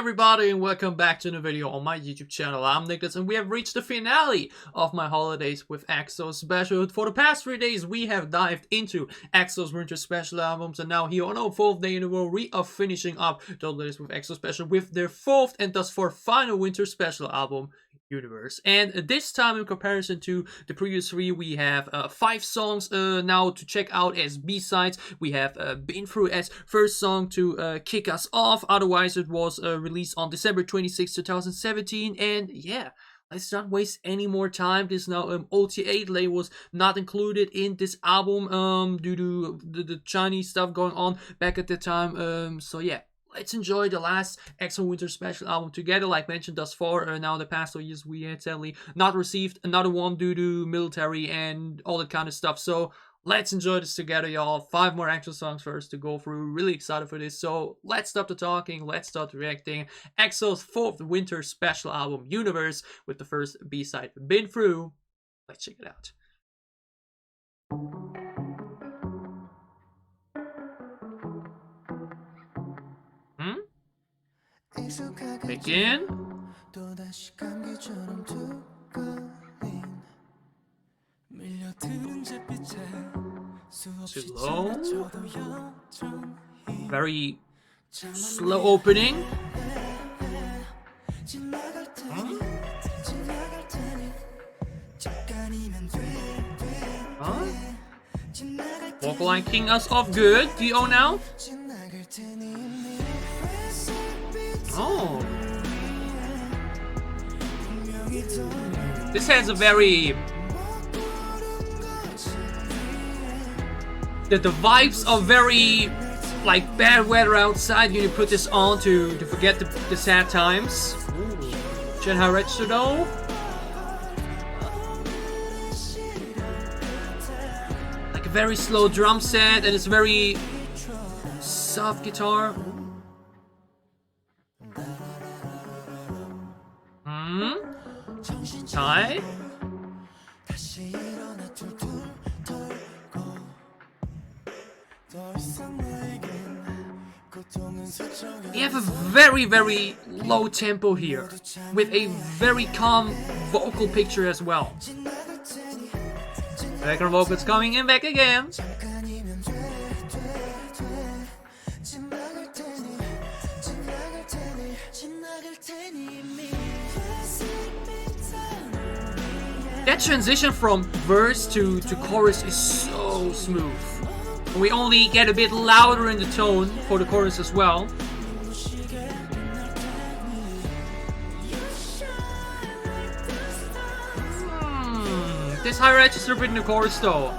everybody and welcome back to the video on my YouTube channel. I'm Nicholas and we have reached the finale of my holidays with EXO special. For the past 3 days we have dived into EXO's winter special albums, and now here on our 4th day in a row we are finishing up the list with EXO special with their 4th and thus for final winter special album, Universe. And this time, in comparison to the previous 3, we have 5 songs now to check out as B-sides. We have Been Through as first song to kick us off. Otherwise, it was released on December 26, 2017. And yeah, let's not waste any more time. This now OTA delay was not included in this album due to the Chinese stuff going on back at the time. So yeah. Let's enjoy the last EXO Winter Special album together. Like mentioned thus far, now in the past 2 years we had sadly not received another one due to military and all that kind of stuff. So let's enjoy this together, y'all. 5 more EXO songs first to go through. Really excited for this. So let's stop the talking. Let's start reacting. EXO's 4th Winter Special album, Universe, with the first B-side, Been Through. Let's check it out. Begin. Slow. Very slow opening. Vocal line kicking us off good. Do now? Oh. This has a very... The vibes are very... like bad weather outside. You need to put this on to forget the sad times. Chen Hairetsu though. Like a very slow drum set, and it's very soft guitar. Tai. You have a very low tempo here with a very calm vocal picture as well. Background vocals coming in back again. That transition from verse to chorus is so smooth. We only get a bit louder in the tone for the chorus as well. This high register bit in the chorus though.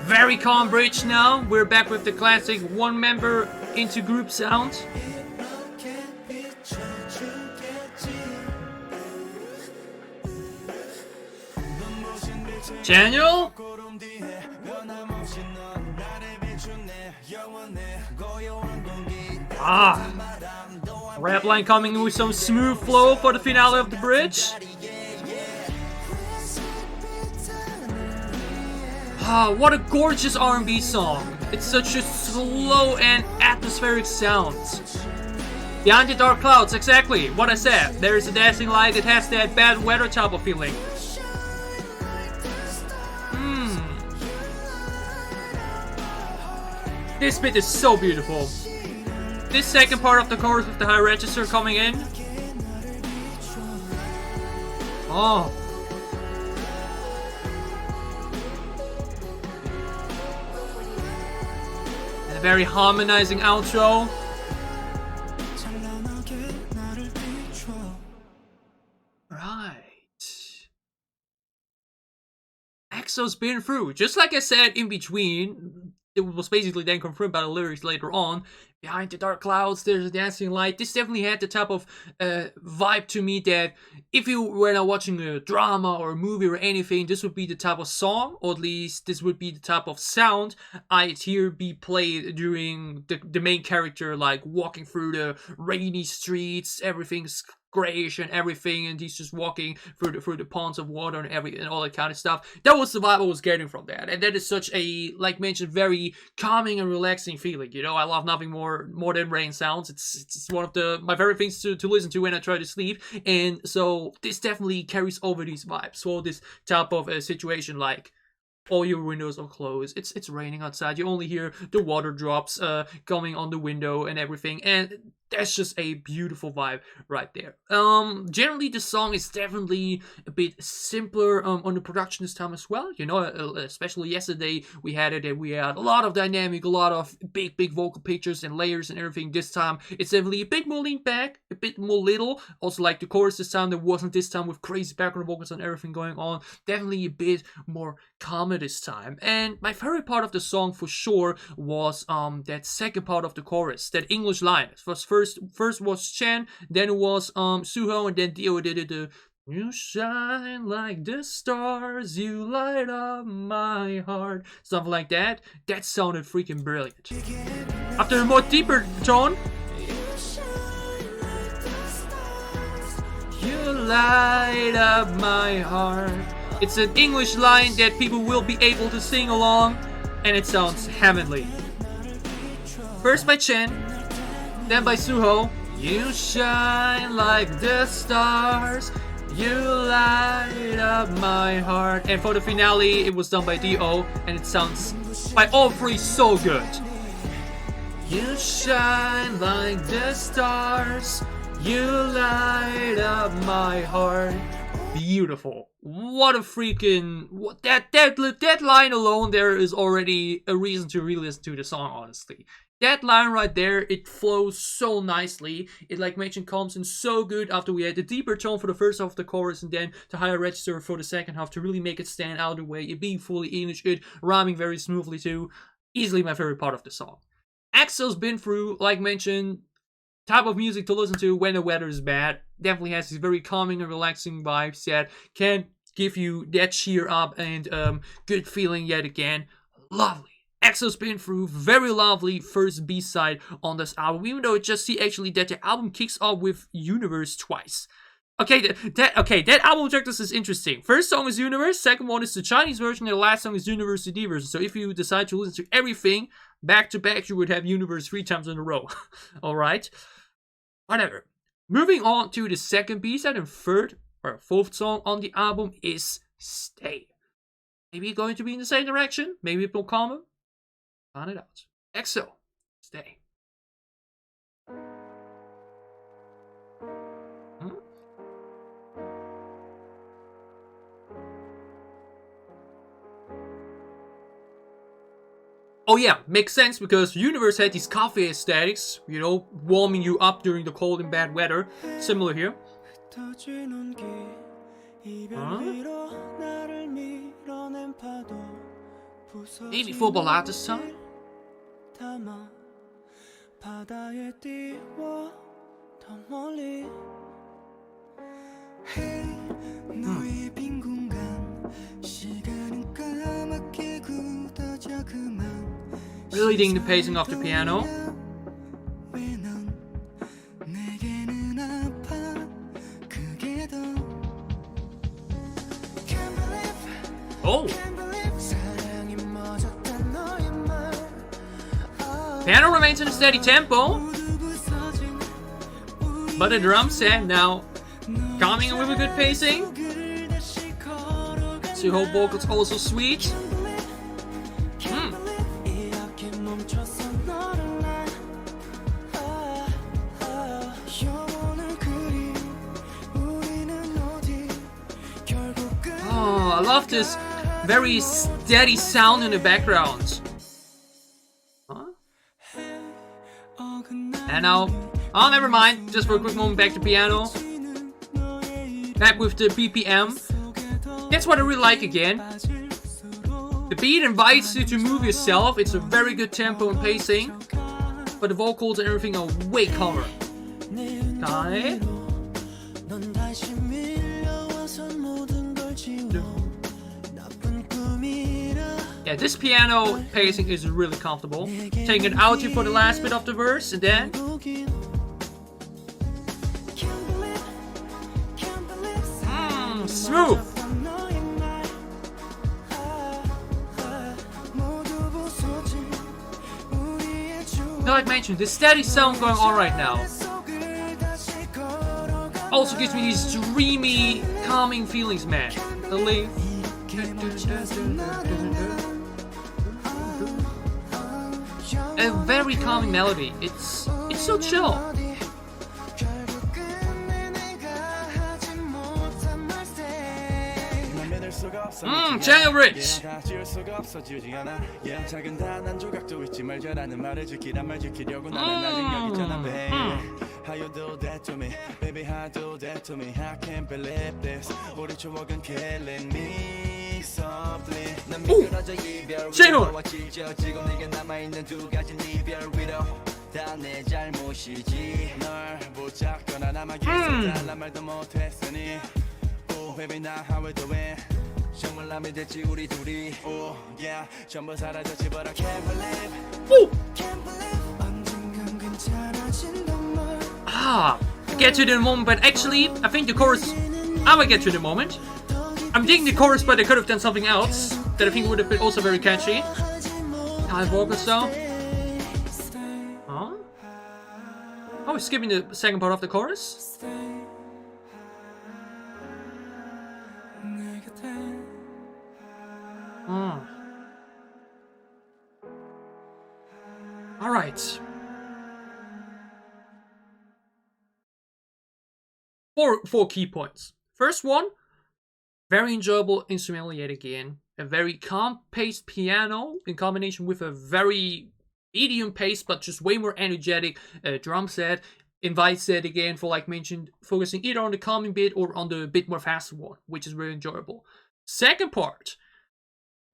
Very calm bridge now. We're back with the classic one member into group sound. Daniel? Rap line coming in with some smooth flow for the finale of the bridge. What a gorgeous R&B song. It's such a slow and atmospheric sound. Behind the dark clouds, exactly what I said. There's a dancing light that has that bad weather type of feeling. This bit is so beautiful. This second part of the chorus with the high register coming in. Oh. A very harmonizing outro. Right. EXO's Been Through. Just like I said in between, it was basically then confirmed by the lyrics later on. Behind the dark clouds, there's a dancing light. This definitely had the type of vibe to me that if you were now watching a drama or a movie or anything, this would be the type of song, or at least this would be the type of sound I'd hear be played during the main character, like walking through the rainy streets, everything's grayish and everything, and he's just walking through the ponds of water and all that kind of stuff. That was the vibe I was getting from that, and that is such a, like mentioned, very calming and relaxing feeling. You know, I love nothing more than rain sounds. It's one of my favorite things to listen to when I try to sleep, and so this definitely carries over these vibes. So this type of a situation, like all your windows are closed, it's raining outside, you only hear the water drops coming on the window and everything, and that's just a beautiful vibe right there. Generally the song is definitely a bit simpler on the production this time as well. You know, especially yesterday we had it, and we had a lot of dynamic, a lot of big vocal pictures and layers and everything. This time it's definitely a bit more lean back, a bit more little. Also, like the chorus this time, there wasn't this time with crazy background vocals and everything going on. Definitely a bit more calmer this time. And my favorite part of the song for sure was that second part of the chorus, that English line. First was Chen, then it was Suho, and then Dio did it. You shine like the stars, you light up my heart. Something like that. That sounded freaking brilliant. After a more deeper tone, you light up my heart. It's an English line that people will be able to sing along, and it sounds heavenly. First by Chen, then by Suho. You shine like the stars, you light up my heart. And for the finale, it was done by Dio, and it sounds by all three so good. You shine like the stars, you light up my heart. Beautiful. What a freaking... That line alone there is already a reason to re-listen to the song, honestly. That line right there, it flows so nicely. It, like mentioned, comes in so good after we had the deeper tone for the first half of the chorus, and then the higher register for the second half to really make it stand out of the way. It being fully English, it rhyming very smoothly too. Easily my favorite part of the song. EXO's been through, like mentioned, type of music to listen to when the weather is bad. Definitely has these very calming and relaxing vibes that can give you that cheer up and good feeling yet again. Lovely. EXO's been through, very lovely first B-side on this album, even though it just see actually that the album kicks off with Universe twice. Okay, that album objectives is interesting. First song is Universe, second one is the Chinese version, and the last song is University version. So if you decide to listen to everything back to back, you would have Universe 3 times in a row. Alright? Whatever. Moving on to the second B-side and third or fourth song on the album is Stay. Maybe going to be in the same direction, maybe a bit calmer. Find it out. EXO, Stay. Oh yeah, makes sense because Universe had these coffee aesthetics, you know, warming you up during the cold and bad weather. Similar here. Maybe for ballad this time? Really digging the pacing of the piano. Oh! Piano remains in a steady tempo, but the drum set now coming in with a good pacing. Suho vocals also sweet. Oh, I love this very steady sound in the background. And now, oh, never mind. Just for a quick moment, back to piano. Back with the BPM. That's what I really like again. The beat invites you to move yourself. It's a very good tempo and pacing, but the vocals and everything are way calmer. Okay. Yeah, this piano pacing is really comfortable. Taking it out here for the last bit of the verse, and then smooth. Like I mentioned, the steady sound going on right now also gives me these dreamy, calming feelings, man. A very calming melody. It's so chill. Channel Rich. Channel. Get to it in a moment, but actually, I think the chorus, I might get to it in a moment. I'm digging the chorus, but they could have done something else that I think would have been also very catchy. High vocals though. Huh? Oh, we're skipping the second part of the chorus? Alright. Four key points. First one, very enjoyable instrumental yet again. A very calm-paced piano in combination with a very medium-paced but just way more energetic drum set. Invites that again for, like mentioned, focusing either on the calming bit or on the bit more faster one, which is really enjoyable. Second part.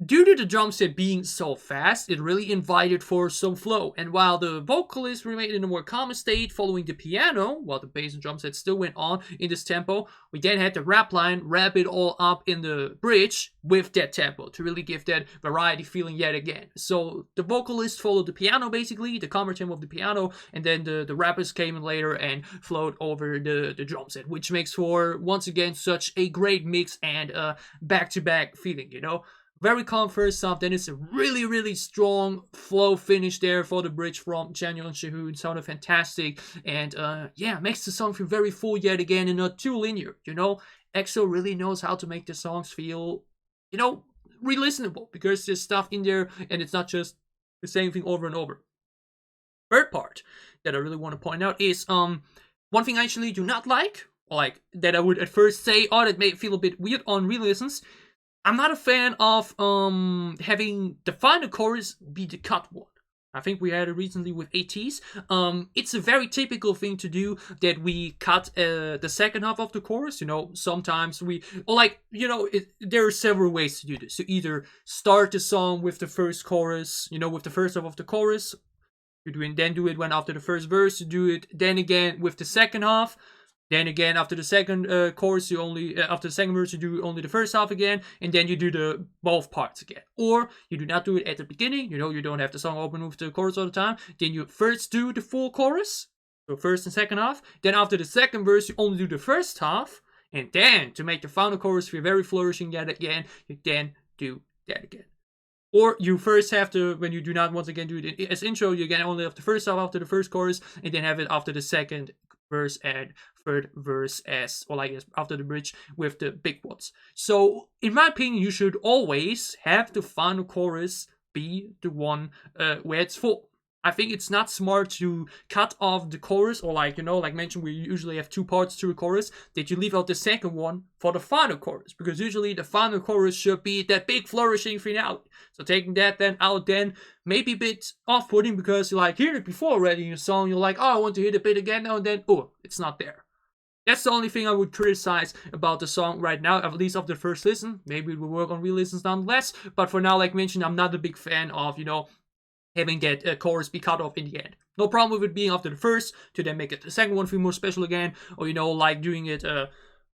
Due to the drum set being so fast, it really invited for some flow. And while the vocalist remained in a more calm state following the piano, while the bass and drum set still went on in this tempo, we then had the rap line wrap it all up in the bridge with that tempo to really give that variety feeling yet again. So the vocalist followed the piano basically, the calmer tempo of the piano, and then the rappers came in later and flowed over the drum set, which makes for, once again, such a great mix and back-to-back feeling, you know? Very calm first half, then it's a really, really strong flow finish there for the bridge from Daniel and Shahoon. Sounded fantastic, and yeah, makes the song feel very full yet again and not too linear, you know? EXO really knows how to make the songs feel, you know, re-listenable, because there's stuff in there and it's not just the same thing over and over. Third part that I really want to point out is one thing I actually do not like that I would at first say, oh, that may feel a bit weird on re-listens. I'm not a fan of having the final chorus be the cut one. I think we had it recently with ATs. It's a very typical thing to do that we cut the second half of the chorus. You know, sometimes there are several ways to do this. You either start the song with the first chorus, you know, with the first half of the chorus. Then do it when after the first verse. You do it then again with the second half. Then again, after the second chorus, after the second verse, you do only the first half again, and then you do both parts again. Or you do not do it at the beginning. You know, you don't have the song open with the chorus all the time. Then you first do the full chorus, so first and second half. Then after the second verse, you only do the first half, and then to make the final chorus feel very flourishing yet again, you then do that again. Or you first have to, when you do not once again do it as intro, you again only have the first half after the first chorus, and then have it after the second verse and third verse after the bridge with the big ones. So in my opinion, you should always have the final chorus be the one where it's full. I think it's not smart to cut off the chorus, or like mentioned, we usually have two parts to a chorus, that you leave out the second one for the final chorus, because usually the final chorus should be that big flourishing finale. So taking that then out then may be a bit off-putting, because you heard it before already in your song, you're like, oh, I want to hear the bit again now, and then, oh, it's not there. That's the only thing I would criticize about the song right now, at least of the first listen. Maybe it will work on re-listens nonetheless. But for now, like mentioned, I'm not a big fan of, having that chorus be cut off in the end. No problem with it being after the first, to then make it the second one feel more special again. Or, like doing it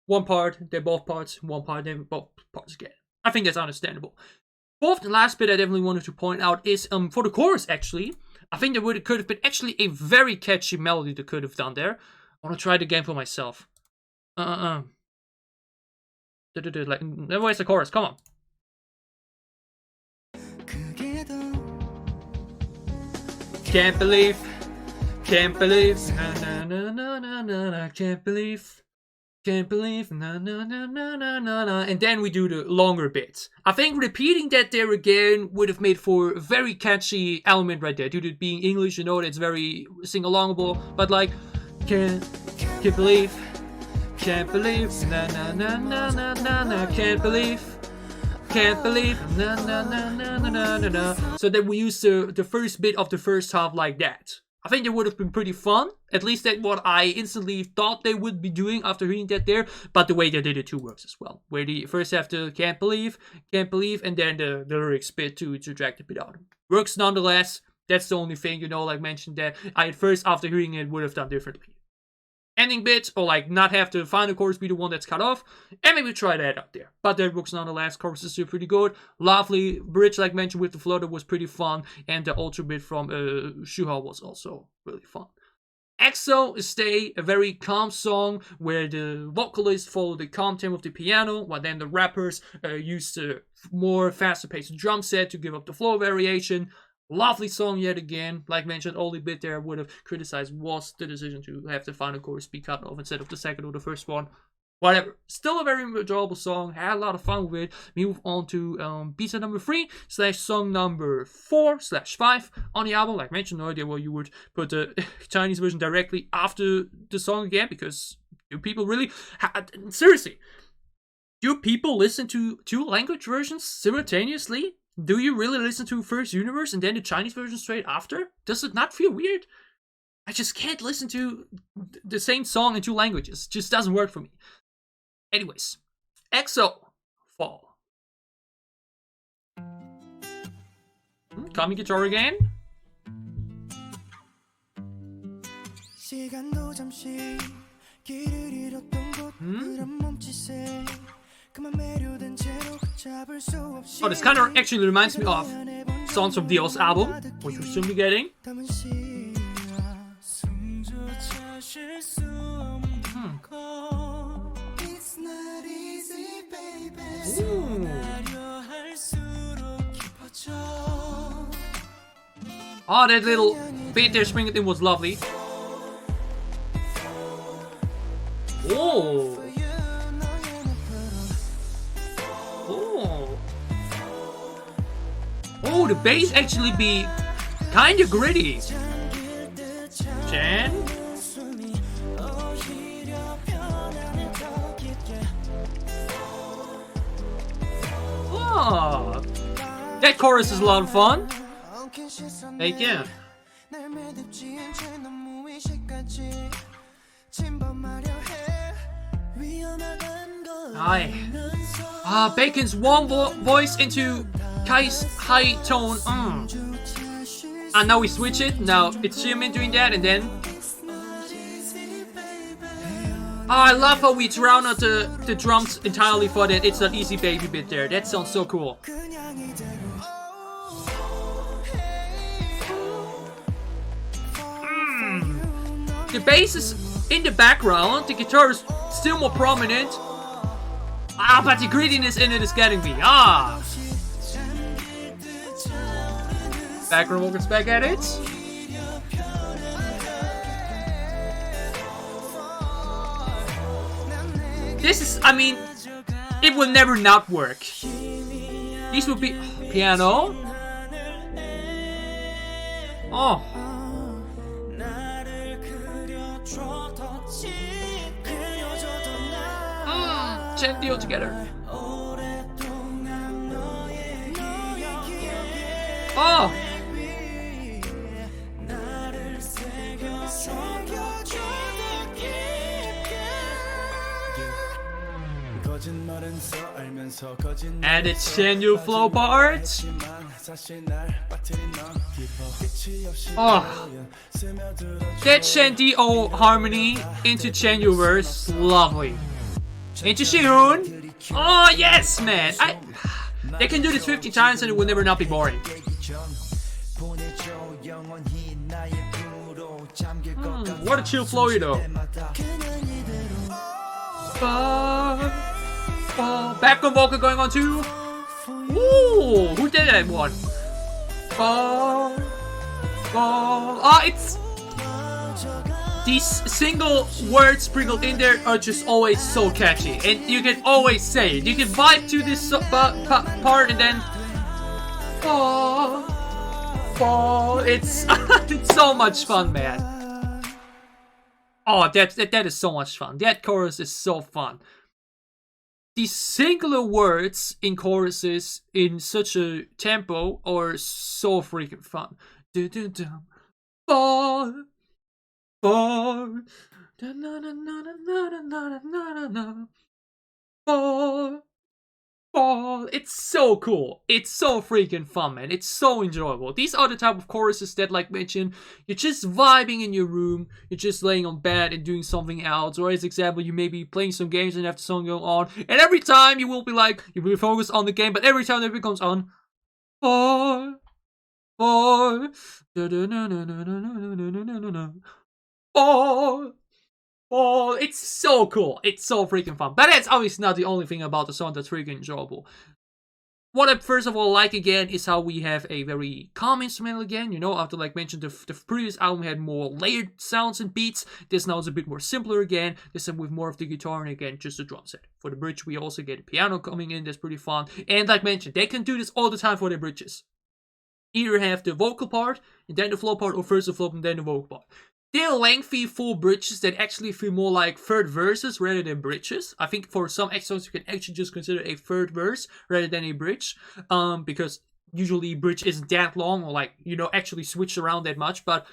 one part, then both parts, one part, then both parts again. I think that's understandable. Fourth and last bit I definitely wanted to point out is for the chorus, actually. I think there could have been actually a very catchy melody that could have done there. I want to try it again for myself. Like, where's the chorus? Come on. Can't believe, na na na na na na, can't believe, na na na na na na, and then we do the longer bits. I think repeating that there again would have made for a very catchy element right there. Due to it being English, that's very sing-alongable, but like, can't believe, na na na na na na na, can't believe, na na na na na na na. So then we use the first bit of the first half like that. I think it would have been pretty fun. At least that's what I instantly thought they would be doing after hearing that there. But the way they did it too works as well. Where they first have to can't believe, and then the lyrics bit to drag the bit out. Works nonetheless. That's the only thing, like mentioned that I at first after hearing it would have done differently. Ending bits, or like not have the final chorus be the one that's cut off, and maybe try that out there. But that works nonetheless. Chorus is still pretty good. Lovely bridge, like mentioned, with the flutter was pretty fun, and the ultra bit from Shuha was also really fun. EXO Stay, a very calm song where the vocalists follow the calm tempo of the piano, while then the rappers use the more faster paced drum set to give up the flow variation. Lovely song yet again. Like mentioned, only bit there I would have criticized was the decision to have the final chorus be cut off instead of the second or the first one. Whatever. Still a very enjoyable song. Had a lot of fun with it. We move on to pizza number 3 / song number 4 / 5 on the album. Like mentioned, no idea why you would put the Chinese version directly after the song again, because do people really... seriously. Do people listen to 2 language versions simultaneously? Do you really listen to first Universe and then the Chinese version straight after? Does it not feel weird? I just can't listen to the same song in 2 languages. It just doesn't work for me. Anyways, EXO, Fall. Kami guitar again. Oh, this kind of actually reminds me of songs from Dio's album, which we'll soon be getting. Oh, that little bit there sprinkled in was lovely. Oh. Oh, the bass actually be kinda gritty. Jan? Oh, that chorus is a lot of fun. Hey, yeah. Hi. Bacon's warm voice into Kai's high tone. And now we switch it. Now it's Jimin doing that, and then. I love how we drown out the drums entirely for that It's Not Easy Baby bit there. That sounds so cool. The bass is in the background, the guitar is still more prominent. But the grittiness in it is getting me. Background vocals back at it. This is, I mean, it will never not work. These would be piano. Oh. Chen deal together. Oh. And it's genuine flow parts. Oh, that Shanty-O harmony into genuine verse, lovely. Into Shihoon. Oh yes, man. They can do this 50 times and it will never not be boring. What a chill flow, you know. Background vocal going on too. Ooh, who did that one? It's these single words sprinkled in there are just always so catchy, and you can always say it. You can vibe to this part and then it's it's so much fun, man. Oh, that is so much fun. That chorus is so fun. These singular words in choruses in such a tempo are so freaking fun. Fall. It's so cool. It's so freaking fun, man. It's so enjoyable. These are the type of choruses that, like mentioned, you're just vibing in your room, you're just laying on bed and doing something else. Or as example, you may be playing some games and have the song going on, and every time you will be like, you will be focused on the game, but every time that it comes on, it's so cool. It's so freaking fun. But that's obviously not the only thing about the song that's freaking enjoyable. What I first of all like again is how we have a very calm instrumental again. You know, after like mentioned, the previous album had more layered sounds and beats. This now is a bit more simpler again. This time with more of the guitar and again just the drum set. For the bridge, we also get a piano coming in. That's pretty fun. And like mentioned, they can do this all the time for their bridges. Either have the vocal part and then the flow part, or first the flow and then the vocal part. They're lengthy full bridges that actually feel more like third verses rather than bridges. I think for some EXOs you can actually just consider a third verse rather than a bridge. Because usually bridge isn't that long or like, you know, actually switch around that much. But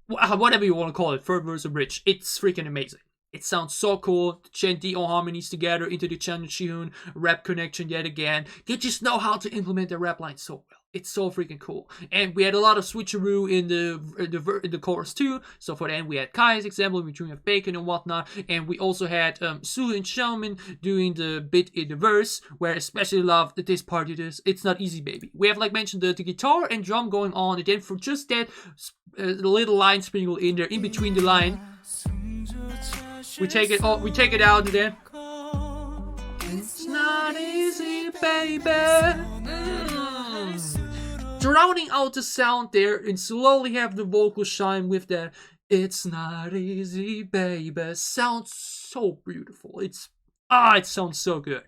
whatever you want to call it, third verse or bridge, it's freaking amazing. It sounds so cool. The Shanty-O harmonies together into the Chan and Shihoon rap connection yet again. They just know how to implement their rap line so well. It's so freaking cool. And we had a lot of switcheroo in the chorus too. So for the end we had Kai's example between of Bacon and whatnot. And we also had Soo and Xiaomin doing the bit in the verse, where I especially love this part of this. It's not easy, baby. We have like mentioned the guitar and drum going on, and then for just that little line sprinkled in there in between the line, we take it out and then it's not easy, baby. Drowning out the sound there and slowly have the vocal shine with that "it's not easy, baby" sounds so beautiful. It sounds so good.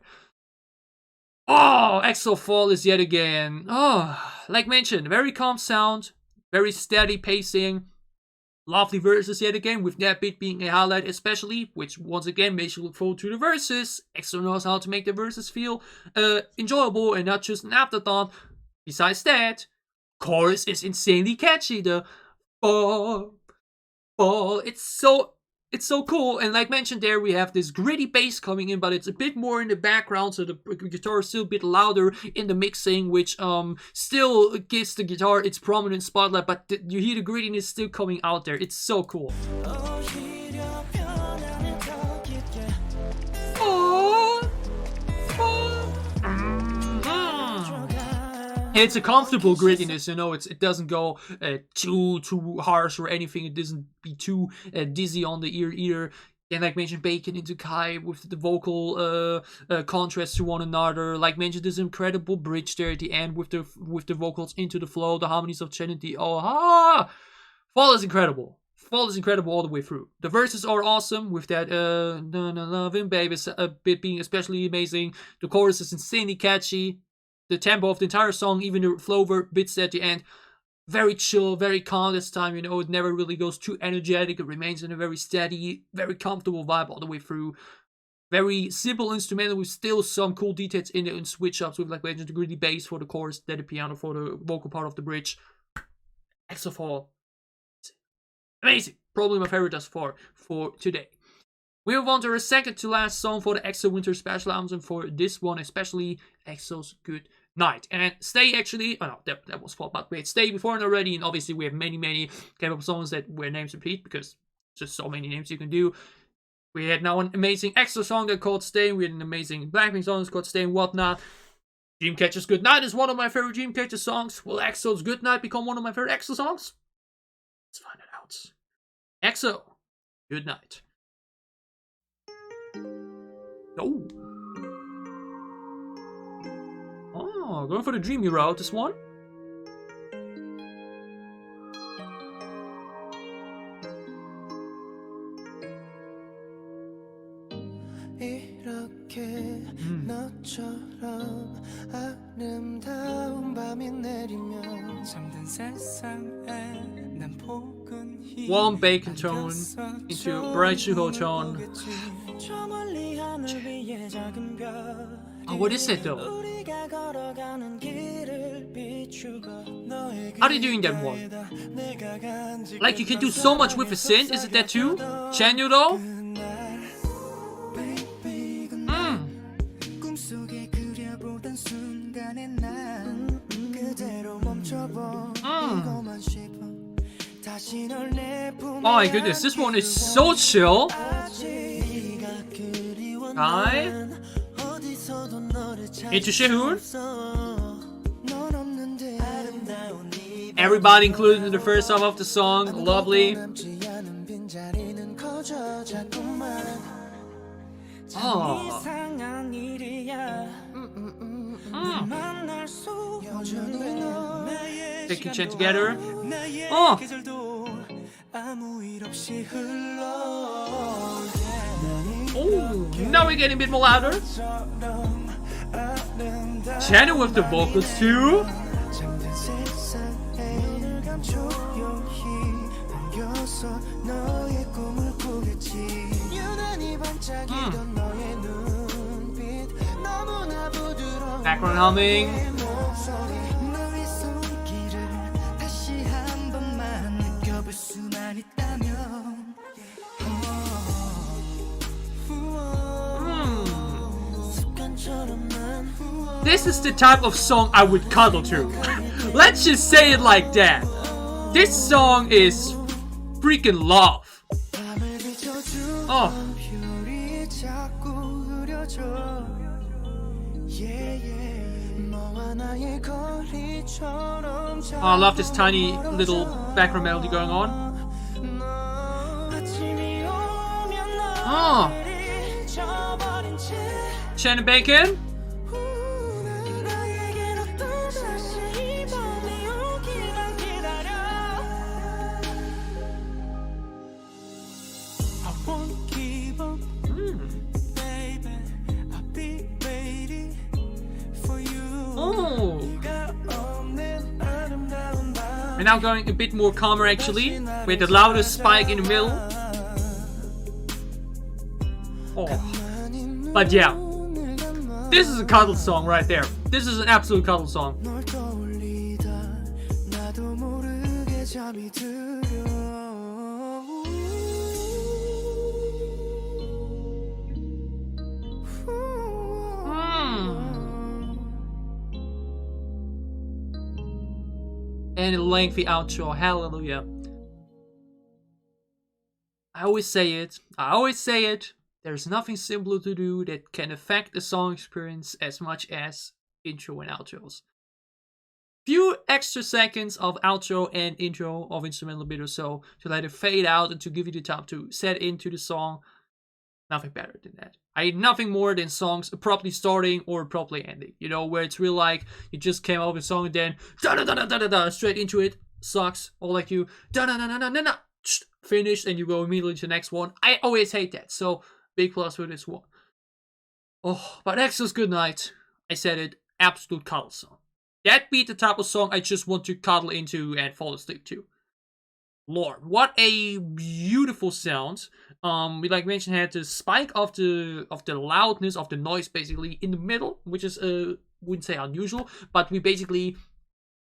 Oh, EXO Fall is yet again. Oh, like mentioned, very calm sound, very steady pacing, lovely verses yet again, with that bit being a highlight especially, which once again makes you look forward to the verses. EXO knows how to make the verses feel enjoyable and not just an afterthought. Besides that, chorus is insanely catchy. The fall, it's so cool. And like mentioned there, we have this gritty bass coming in, but it's a bit more in the background, so the guitar is still a bit louder in the mixing, which still gives the guitar its prominent spotlight, but you hear the grittiness still coming out there. It's so cool. It's a comfortable grittiness, you know. It doesn't go too harsh or anything. It doesn't be too dizzy on the ear either. And like mentioned, Bacon into Kai with the vocal contrast to one another. Like mentioned, this incredible bridge there at the end with the vocals into the flow, the harmonies of Trinity. Fall is incredible. Fall is incredible all the way through. The verses are awesome with that love him baby bit being especially amazing. The chorus is insanely catchy. The tempo of the entire song, even the flow bits at the end, very chill, very calm this time. You know, it never really goes too energetic. It remains in a very steady, very comfortable vibe all the way through. Very simple instrumental with still some cool details in it and switch ups with like the gritty bass for the chorus, then the piano for the vocal part of the bridge. EXO, amazing. Probably my favorite thus far for today. We move on to our second to last song for the EXO Winter Special Album. For this one, especially EXO's Good Night. And Stay actually, oh no, that was fault, but we had Stay before and already, and obviously we have many K-pop songs that where names repeat because just so many names you can do. We had now an amazing EXO song that called Stay. We had an amazing Blackpink song called Stay and whatnot. Dreamcatcher's Good Night is one of my favorite Dreamcatcher songs. Will EXO's Good Night become one of my favorite EXO songs? Let's find it out. EXO, Good Night. Oh, going for the dreamy route, this one. Warm bacon tone into bright sugar tone. Oh, what is it though? How are they doing that one? Like you can do so much with a synth, is it that too? Chanyu though? Oh my goodness, this one is so chill. Hi. Into Sehun. Everybody included in the first half of the song. Lovely. Oh. They can chant together. Oh. Oh, now we're getting a bit more louder. Channel with the vocals too. Background humming. This is the type of song I would cuddle to. Let's just say it like that. This song is freaking love. Oh. Oh, I love this tiny little background melody going on. Oh. Shannon Bacon. We're now going a bit more calmer actually, with the loudest spike in the middle. Oh. But yeah, this is a cuddle song right there. This is an absolute cuddle song. And a lengthy outro, hallelujah. I always say it, there's nothing simpler to do that can affect the song experience as much as intro and outros. Few extra seconds of outro and intro of instrumental bit or so to let it fade out and to give you the time to set into the song. Nothing better than that. I hate nothing more than songs properly starting or properly ending. You know, where it's real like you just came out with a song and then da-da-da-da-da-da straight into it. Sucks. Or like you da-da-da-da-da-da finish and you go immediately to the next one. I always hate that. So big plus for this one. Oh, but EXO's Good Night. I said it. Absolute cuddle song. That beat the type of song I just want to cuddle into and fall asleep to. Lord, what a beautiful sound. We like mentioned had the spike of the loudness of the noise basically in the middle, which is wouldn't say unusual, but we basically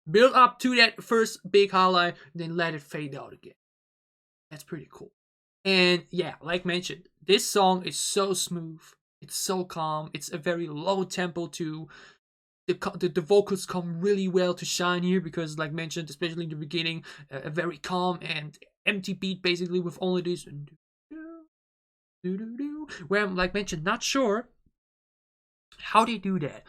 build up to that first big highlight and then let it fade out again. That's pretty cool. And yeah, like mentioned, this song is so smooth. It's so calm. It's a very low tempo too. The vocals come really well to shine here because, like mentioned, especially in the beginning, a very calm and empty beat basically with only this where I'm, like mentioned, not sure how they do that.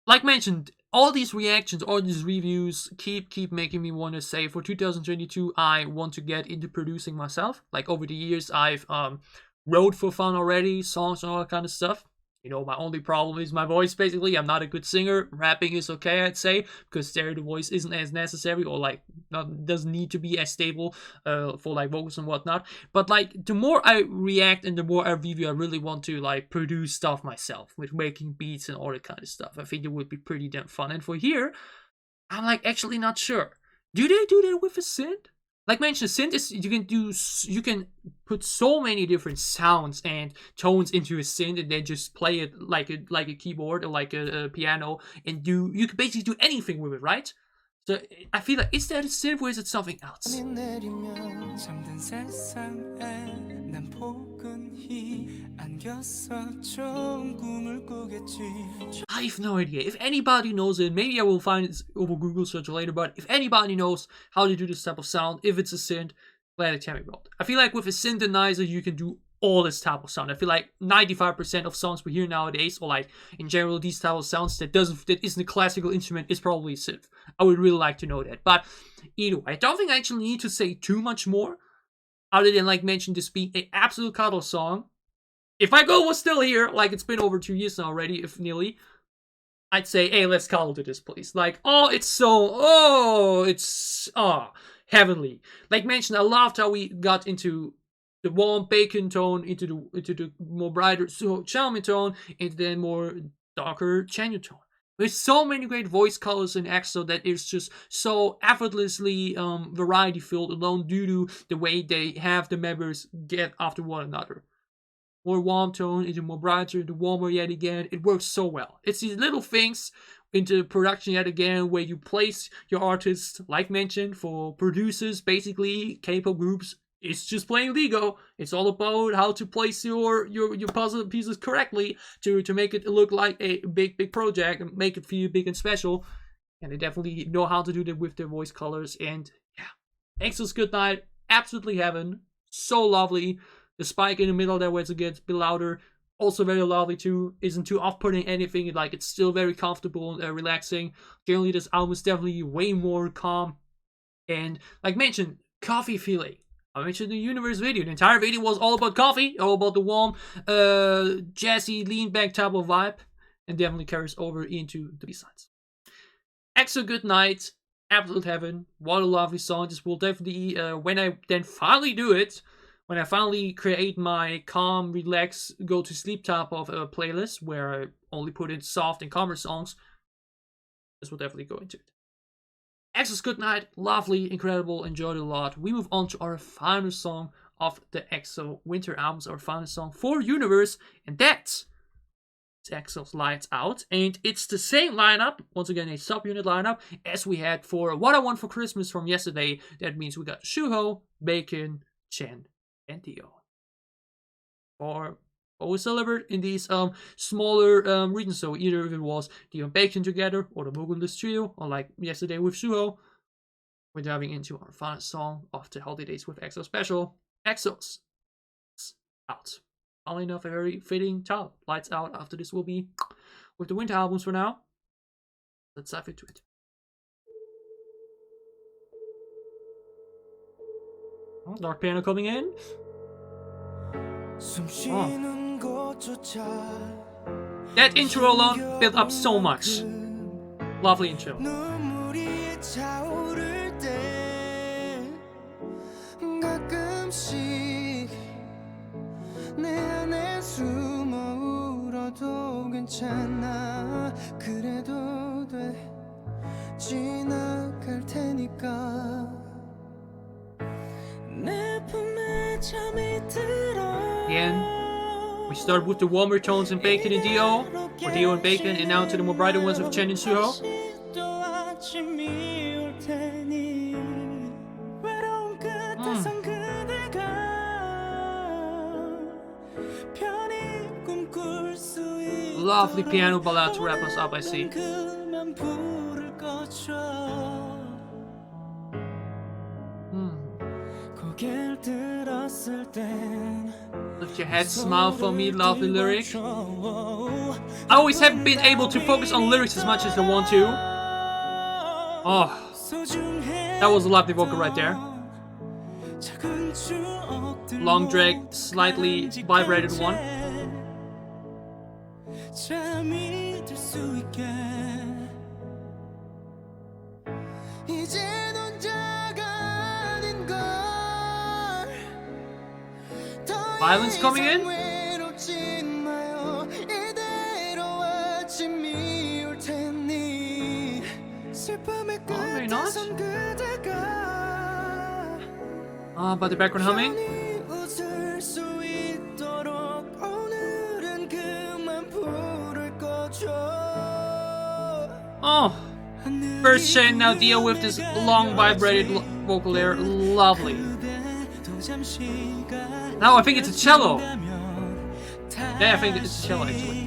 Like mentioned, all these reactions, all these reviews keep making me want to say for 2022 I want to get into producing myself. Like over the years I've wrote for fun already, songs and all that kind of stuff. You know, my only problem is my voice, basically. I'm not a good singer. Rapping is okay, I'd say, because there the voice isn't as necessary, or like doesn't need to be as stable for like vocals and whatnot. But like the more I react and the more I review, I really want to like produce stuff myself with making beats and all that kind of stuff. I think it would be pretty damn fun. And for here, I'm like actually not sure. Do they do that with a synth? Like mentioned, synth is you can put so many different sounds and tones into a synth and then just play it like a keyboard or like a piano, and you can basically do anything with it, right? So I feel like, is that a synth or is it something else? I have no idea. If anybody knows it, maybe I will find it over Google search later, but if anybody knows how to do this type of sound, if it's a synth, let it tell me about. I feel like with a synthesizer, you can do all this type of sound. I feel like 95% of songs we hear nowadays, or like in general these type of sounds that isn't a classical instrument, is probably a synth. I would really like to know that. But either way, I don't think I actually need to say too much more, other than like mention this being an absolute cuddle song. If my goal was still here, like it's been over 2 years now already, if nearly, I'd say, hey, let's cuddle to this, please. Like, it's heavenly. Like mentioned, I loved how we got into the warm bacon tone, into the more brighter charming tone, into the more darker Chanyu tone. There's so many great voice colors in EXO that it's just so effortlessly variety filled alone due to the way they have the members get after one another. More warm tone into more brighter, into warmer yet again. It works so well. It's these little things into production yet again where you place your artists, like mentioned, for producers, basically K-pop groups. It's just playing Lego. It's all about how to place your puzzle pieces correctly to make it look like a big project and make it feel big and special. And they definitely know how to do that with their voice colors. And yeah, EXO's Good Night, absolutely heaven. So lovely. The spike in the middle there where it gets a bit louder, also very lovely too. Isn't too off-putting anything, like it's still very comfortable and relaxing. Generally this album is definitely way more calm. And like mentioned, coffee feeling. I mentioned the Universe video. The entire video was all about coffee, all about the warm, jazzy, lean back type of vibe. And definitely carries over into the B-sides. EXO Good Night, absolute heaven. What a lovely song. This will definitely, when I then finally do it, when I finally create my calm, relax, go to sleep type of a playlist where I only put in soft and calmer songs, this will definitely go into it. EXO's Good Night, lovely, incredible, enjoyed it a lot. We move on to our final song of the EXO winter albums, our final song for Universe, and that's EXO's Lights Out. And it's the same lineup, once again a subunit lineup, as we had for What I Want for Christmas from yesterday. That means we got Shuho, Bacon, Chen, and Dio. Or always delivered in these smaller regions. So either if it was Dio and Bacon together, or the Mogulis trio, or like yesterday with Shuho. We're diving into our final song of the holidays with EXO special, EXO's Out. Funnily enough, a very fitting title. Lights Out. After this will be with the winter albums for now. Let's dive into it. Oh, dark piano coming in. That intro alone built up so much. Lovely intro. Again, we start with the warmer tones in Bacon and Dio, or Dio and Bacon, and now to the more brighter ones of Chen and Suho. lovely piano ballad to wrap us up, I see. Lift your head, smile for me, lovely lyric. I always haven't been able to focus on lyrics as much as I want to. Oh, that was a lovely vocal right there. Long drag, slightly vibrated one. Violence coming in. Oh, very nice. But the background humming. Oh, first Shane now deal with this long vibrated vocal there. Lovely. Now I think it's a cello. Yeah, I think it's a cello actually.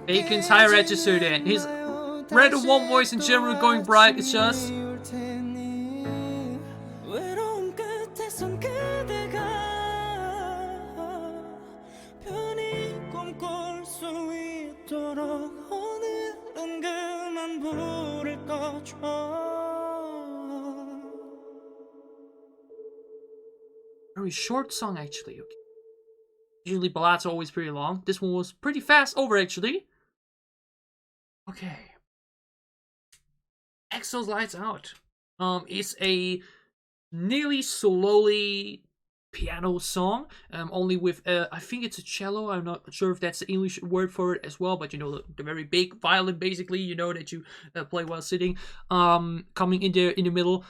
Bacon's high registered and his red and warm voice in general going bright. It's just very short song actually. Okay. Usually ballads are always pretty long. This one was pretty fast over actually. Okay. EXO's Lights Out is a nearly slowly piano song, only with I think it's a cello. I'm not sure if that's the English word for it as well, but you know the very big violin basically, you know, that you play while sitting, coming in the middle.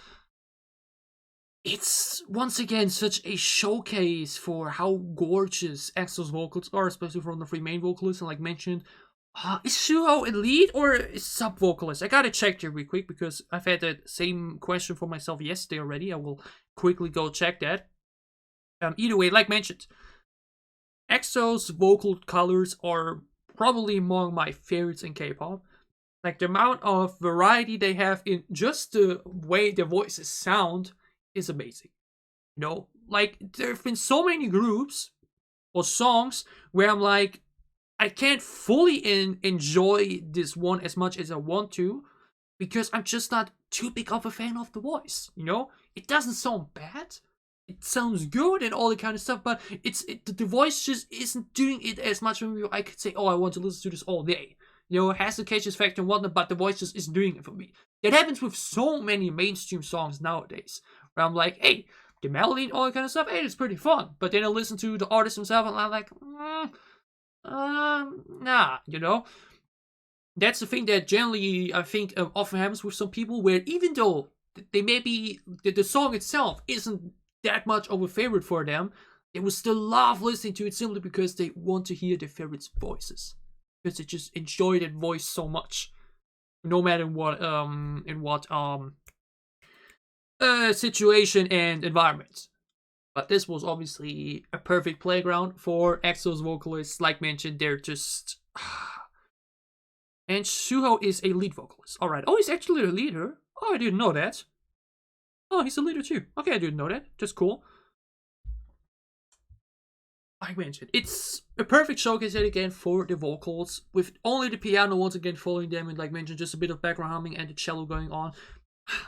It's once again such a showcase for how gorgeous EXO's vocals are, especially from the three main vocalists. And like mentioned, is Suho a lead or a sub vocalist? I gotta check here real quick because I've had that same question for myself yesterday already. I will quickly go check that. Either way, like mentioned, EXO's vocal colors are probably among my favorites in K-pop. Like the amount of variety they have in just the way their voices sound is amazing. You know, like there have been so many groups or songs where I'm like, I can't fully enjoy this one as much as I want to because I'm just not too big of a fan of the voice. You know, it doesn't sound bad. It sounds good and all that kind of stuff, but the voice just isn't doing it as much. I could say, oh, I want to listen to this all day. You know, it has the catchy factor and whatnot, but the voice just isn't doing it for me. That happens with so many mainstream songs nowadays. Where I'm like, hey, the melody and all that kind of stuff, hey, it's pretty fun. But then I listen to the artist himself and I'm like, nah, you know. That's the thing that generally, I think, often happens with some people where even though they maybe, the song itself isn't that much of a favorite for them, they will still love listening to it simply because they want to hear their favorites' voices. Because they just enjoy that voice so much. No matter what, situation and environment. But this was obviously a perfect playground for EXO's vocalists. Like mentioned, they're just... And Suho is a lead vocalist. Alright. Oh, he's actually a leader. Oh, I didn't know that. Oh, he's a leader too. Okay, I didn't know that. Just cool. Like mentioned, it's a perfect showcase yet again for the vocals. With only the piano once again following them. And like mentioned, just a bit of background humming and the cello going on.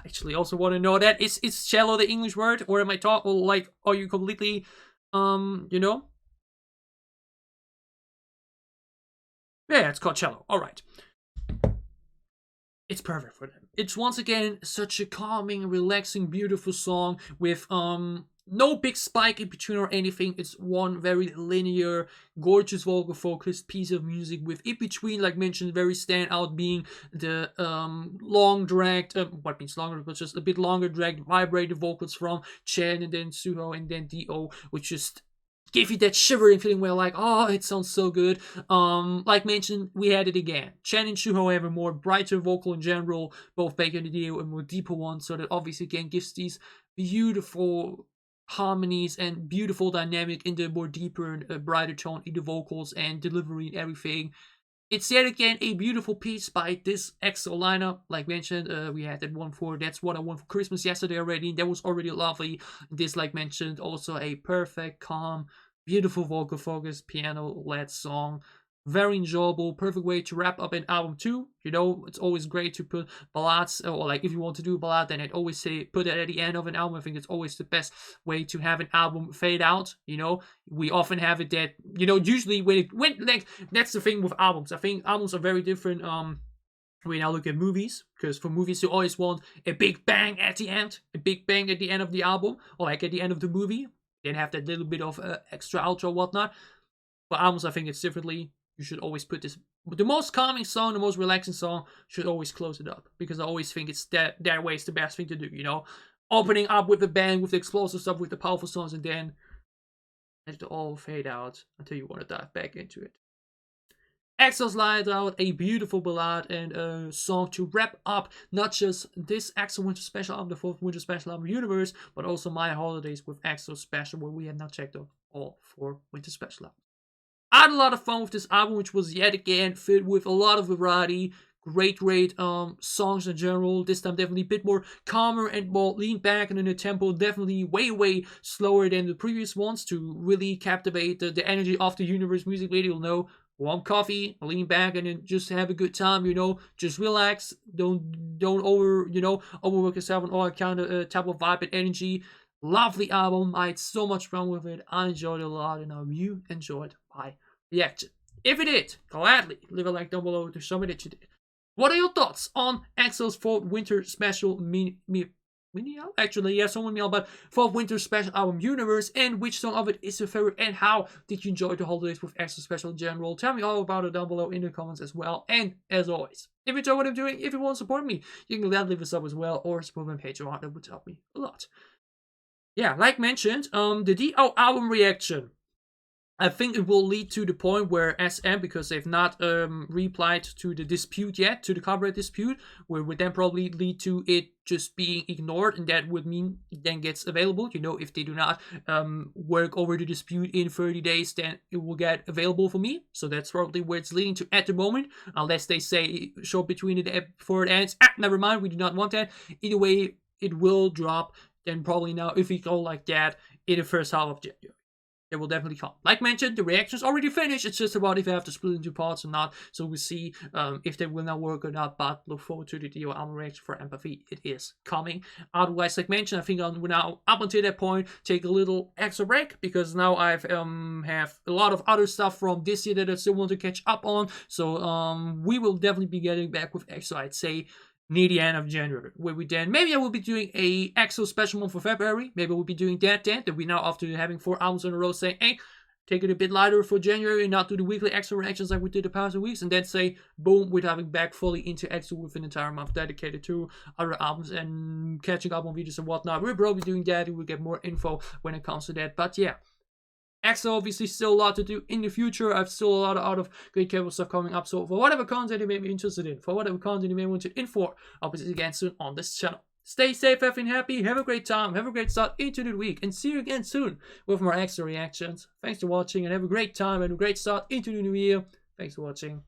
Actually, also want to know that is cello the English word, or am I talking like are you completely you know? Yeah, it's called cello. All right, it's perfect for them. It's once again such a calming, relaxing, beautiful song with no big spike in between or anything. It's one very linear, gorgeous vocal focused piece of music with in between, like mentioned, very standout being the long dragged, what means longer, but just a bit longer dragged vibrated vocals from Chen and then Suho and then Do, which just give you that shivering feeling where like, oh, it sounds so good. Like mentioned, we had it again. Chen and Shuho have a more brighter vocal in general, both back in the day, a more deeper one, so that obviously again gives these beautiful harmonies and beautiful dynamic in the more deeper and brighter tone in the vocals and delivery and everything. It's yet again a beautiful piece by this EXO lineup. Like mentioned, we had that one for That's What I Want for Christmas yesterday already. That was already lovely. This, like mentioned, also a perfect, calm, beautiful vocal focused piano-led song. Very enjoyable, perfect way to wrap up an album too. You know, it's always great to put ballads, or like if you want to do a ballad, then I'd always say put it at the end of an album. I think it's always the best way to have an album fade out. You know, we often have it that, you know, usually like that's the thing with albums. I think albums are very different. We now look at movies, because for movies you always want a big bang at the end, a big bang at the end of the album, or like at the end of the movie. Then have that little bit of extra outro or whatnot. For albums, I think it's differently. You should always put this, the most calming song, the most relaxing song, should always close it up, because I always think it's that way is the best thing to do, you know? Opening up with a bang, with the explosive stuff, with the powerful songs, and then let it all fade out until you want to dive back into it. EXO's lined out a beautiful ballad and a song to wrap up not just this EXO Winter Special album, the 4th Winter Special album universe, but also My Holidays with EXO Special, where we have now checked out all 4 Winter Special albums. I had a lot of fun with this album, which was yet again filled with a lot of variety, great songs in general. This time definitely a bit more calmer and more lean back, and in the tempo definitely way slower than the previous ones to really captivate the energy of the universe music video. You'll know, warm coffee, lean back, and then just have a good time, you know, just relax, don't overwork yourself on all kind of type of vibe and energy. Lovely album. I had so much fun with it. I enjoyed it a lot, and I hope you enjoyed my reaction. If you did, gladly leave a like down below to show me that you did. What are your thoughts on EXO's 4th Winter Special mini album? Actually, yeah, someone me about 4th Winter Special album universe, and which song of it is your favorite, and how did you enjoy the holidays with EXO Special in general? Tell me all about it down below in the comments as well. And as always, if you enjoy what I'm doing, if you want to support me, you can gladly leave a sub as well, or support my Patreon. That would help me a lot. Yeah, like mentioned, the DO album reaction, I think it will lead to the point where SM, because they've not replied to the dispute yet, to the copyright dispute, where would then probably lead to it just being ignored, and that would mean it then gets available. You know, if they do not work over the dispute in 30 days, then it will get available for me. So that's probably where it's leading to at the moment, unless they say show between it before it ends. Never mind, we do not want that. Either way, it will drop. Then probably now, if we go like that, in the first half of January. It will definitely come. Like mentioned, the reaction's already finished. It's just about if I have to split into parts or not. So we'll see if they will not work or not. But look forward to the DO album reaction for Empathy. It is coming. Otherwise, like mentioned, I think we're now up until that point take a little extra break, because now I have a lot of other stuff from this year that I still want to catch up on. So we will definitely be getting back with EXO, I'd say, near the end of January, where we then, maybe I will be doing a EXO special month for February. Maybe we'll be doing that then. That we now, after having 4 albums in a row, say, hey, take it a bit lighter for January and not do the weekly EXO reactions like we did the past 2 weeks. And then say, boom, we're diving back fully into EXO with an entire month dedicated to other albums and catching up on videos and whatnot. We're probably doing that, and we'll get more info when it comes to that. But yeah, EXO obviously still a lot to do in the future. I've still a lot of great cable stuff coming up. So for whatever content you may be interested in, for whatever content you may want to inform, I'll be seeing you again soon on this channel. Stay safe, healthy, and happy. Have a great time. Have a great start into the week. And see you again soon with more EXO reactions. Thanks for watching, and have a great time and a great start into the new year. Thanks for watching.